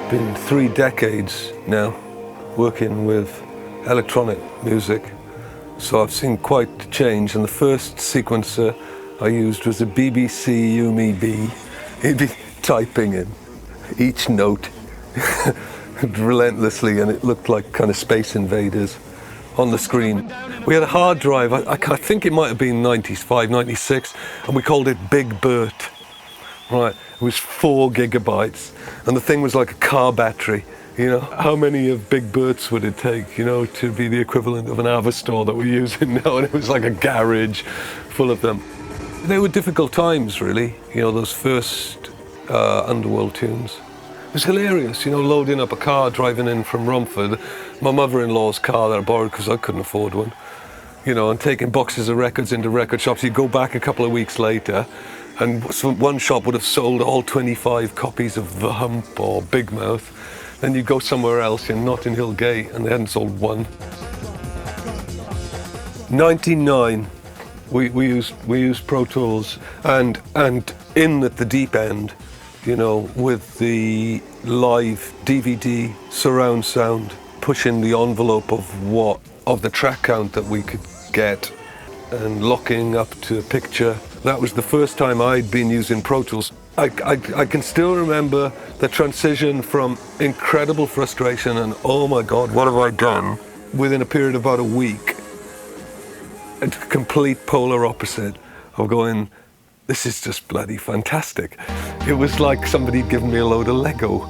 been 3 decades now working with electronic music, so I've seen quite the change. And the first sequencer I used was a BBC Yumi B. He'd be typing in each note relentlessly, and it looked like kind of Space Invaders on the screen. We had a hard drive, I think it might have been 95, 96, and we called it Big Bert. Right, it was 4 gigabytes, and the thing was like a car battery. You know, how many of Big Berts would it take, you know, to be the equivalent of an Avastor that we're using now? And it was like a garage full of them. They were difficult times, really, you know, those first Underworld tunes. It was hilarious, you know, loading up a car, driving in from Romford, my mother-in-law's car that I borrowed because I couldn't afford one, you know, and taking boxes of records into record shops. You go back a couple of weeks later, and one shop would have sold all 25 copies of The Hump or Big Mouth. Then you go somewhere else in Notting Hill Gate and they hadn't sold one. 99, we used Pro Tools, and in at the deep end, you know, with the live DVD surround sound, pushing the envelope of the track count that we could get and locking up to a picture. That was the first time I'd been using Pro Tools. I can still remember the transition from incredible frustration and, oh my God, what have I done, within a period of about a week, a complete polar opposite of going, this is just bloody fantastic. It was like somebody'd given me a load of Lego.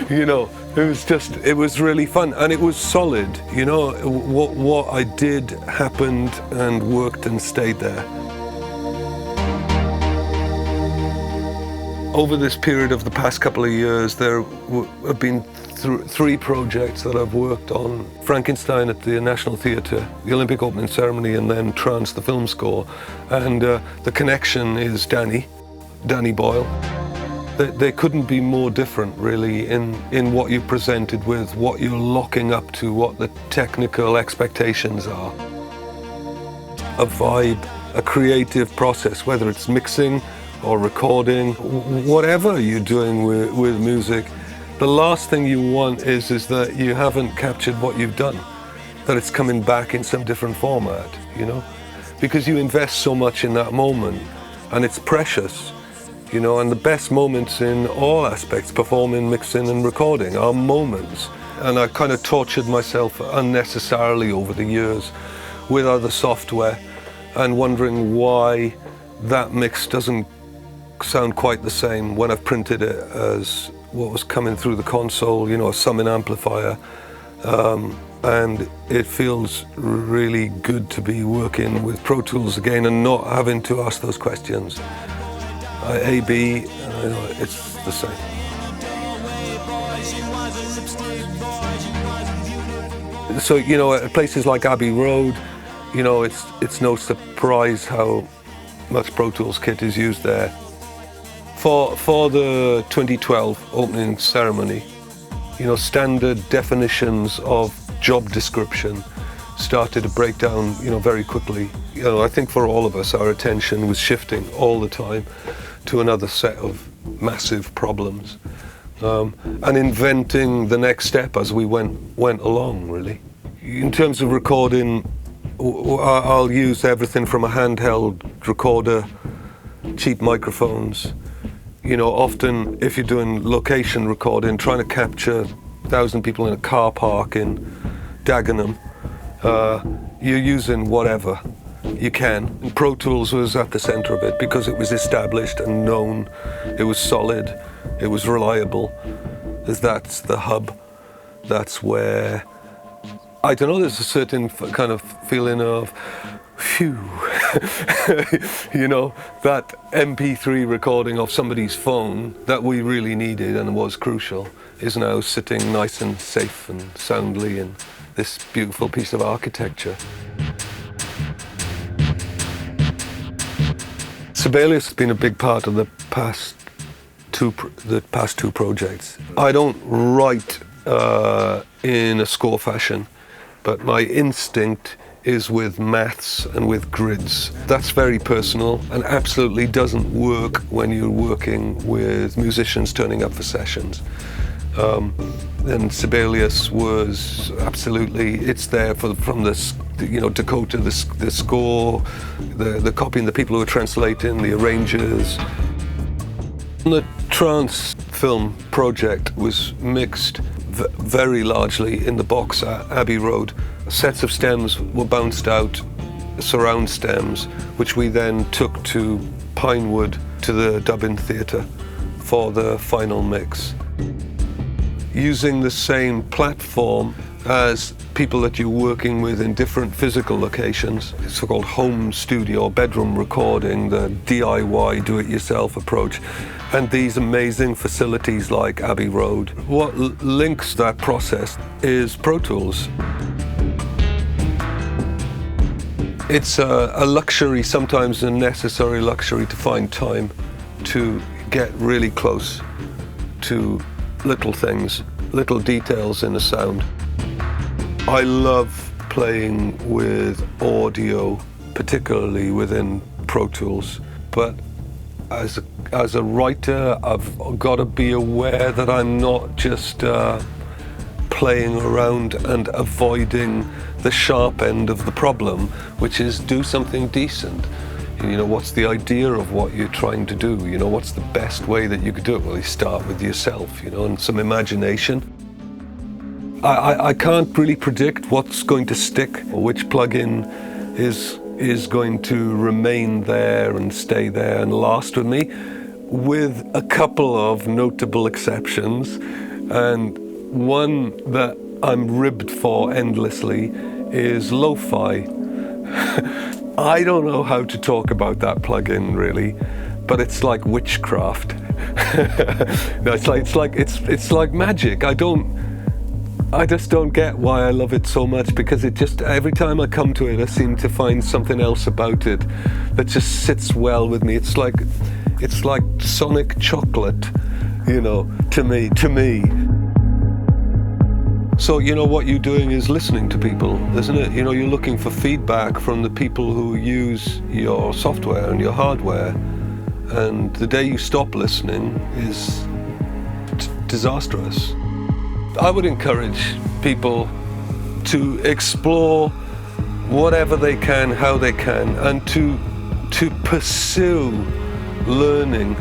You know, it was really fun, and it was solid. You know, what I did happened and worked and stayed there. Over this period of the past couple of years, there have been 3 projects that I've worked on. Frankenstein at the National Theatre, the Olympic opening ceremony, and then Trance, the film score. And the connection is Danny Boyle. They couldn't be more different, really, in what you presented with, what you're locking up to, what the technical expectations are. A vibe, a creative process, whether it's mixing or recording, whatever you're doing with music, the last thing you want is that you haven't captured what you've done, that it's coming back in some different format, you know? Because you invest so much in that moment, and it's precious, you know, and the best moments in all aspects, performing, mixing and recording, are moments. And I kind of tortured myself unnecessarily over the years with other software and wondering why that mix doesn't sound quite the same when I've printed it as what was coming through the console, you know, a summing amplifier. And it feels really good to be working with Pro Tools again and not having to ask those questions. A, B, it's the same. So, you know, at places like Abbey Road, you know, it's no surprise how much Pro Tools kit is used there. For the 2012 opening ceremony, you know, standard definitions of job description started to break down, you know, very quickly. You know, I think for all of us, our attention was shifting all the time to another set of massive problems, and inventing the next step as we went along, really. In terms of recording, I'll use everything from a handheld recorder, cheap microphones. You know, often if you're doing location recording, trying to capture 1,000 people in a car park in Dagenham, you're using whatever you can. And Pro Tools was at the center of it because it was established and known, it was solid, it was reliable. That's the hub. That's where, I don't know, there's a certain kind of feeling of, phew, you know, that MP3 recording of somebody's phone that we really needed and was crucial is now sitting nice and safe and soundly in this beautiful piece of architecture. Sibelius has been a big part of the past two projects. I don't write in a score fashion, but my instinct is with maths and with grids. That's very personal and absolutely doesn't work when you're working with musicians turning up for sessions. And Sibelius was absolutely, it's there from this, Dakota, the score, the copying, the people who are translating, the arrangers. The Trance film project was mixed very largely in the box at Abbey Road. Sets of stems were bounced out, surround stems, which we then took to Pinewood to the Dublin Theatre for the final mix. Using the same platform as people that you're working with in different physical locations. It's so-called home studio, bedroom recording, the DIY, do-it-yourself approach, and these amazing facilities like Abbey Road. What links that process is Pro Tools. It's a luxury, sometimes a necessary luxury, to find time to get really close to little things, little details in the sound. I love playing with audio, particularly within Pro Tools, but as a writer, I've got to be aware that I'm not just playing around and avoiding the sharp end of the problem, which is do something decent. What's the idea of what you're trying to do? What's the best way that you could do it? Well, you start with yourself, and some imagination. I can't really predict what's going to stick, or which plugin is going to remain there and stay there and last with me, with a couple of notable exceptions. And one that I'm ribbed for endlessly is Lo-Fi. I don't know how to talk about that plugin really, but it's like witchcraft. No, it's like magic. I just don't get why I love it so much, because it just, every time I come to it, I seem to find something else about it that just sits well with me. It's like sonic chocolate, to me. So, what you're doing is listening to people, isn't it? You're looking for feedback from the people who use your software and your hardware. And the day you stop listening is disastrous. I would encourage people to explore whatever they can, how they can, and to pursue learning,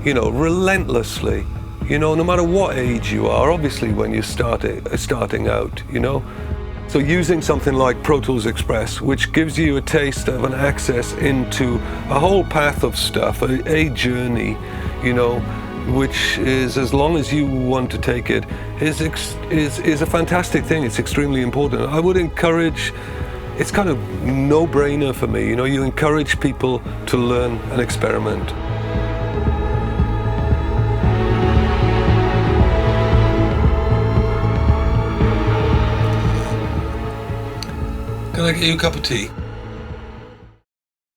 relentlessly. No matter what age you are, obviously when you're starting out, So using something like Pro Tools Express, which gives you a taste of an access into a whole path of stuff, a journey, which is, as long as you want to take it, is a fantastic thing. It's extremely important. I would encourage, it's kind of no-brainer for me, you encourage people to learn and experiment. Can I get you a cup of tea?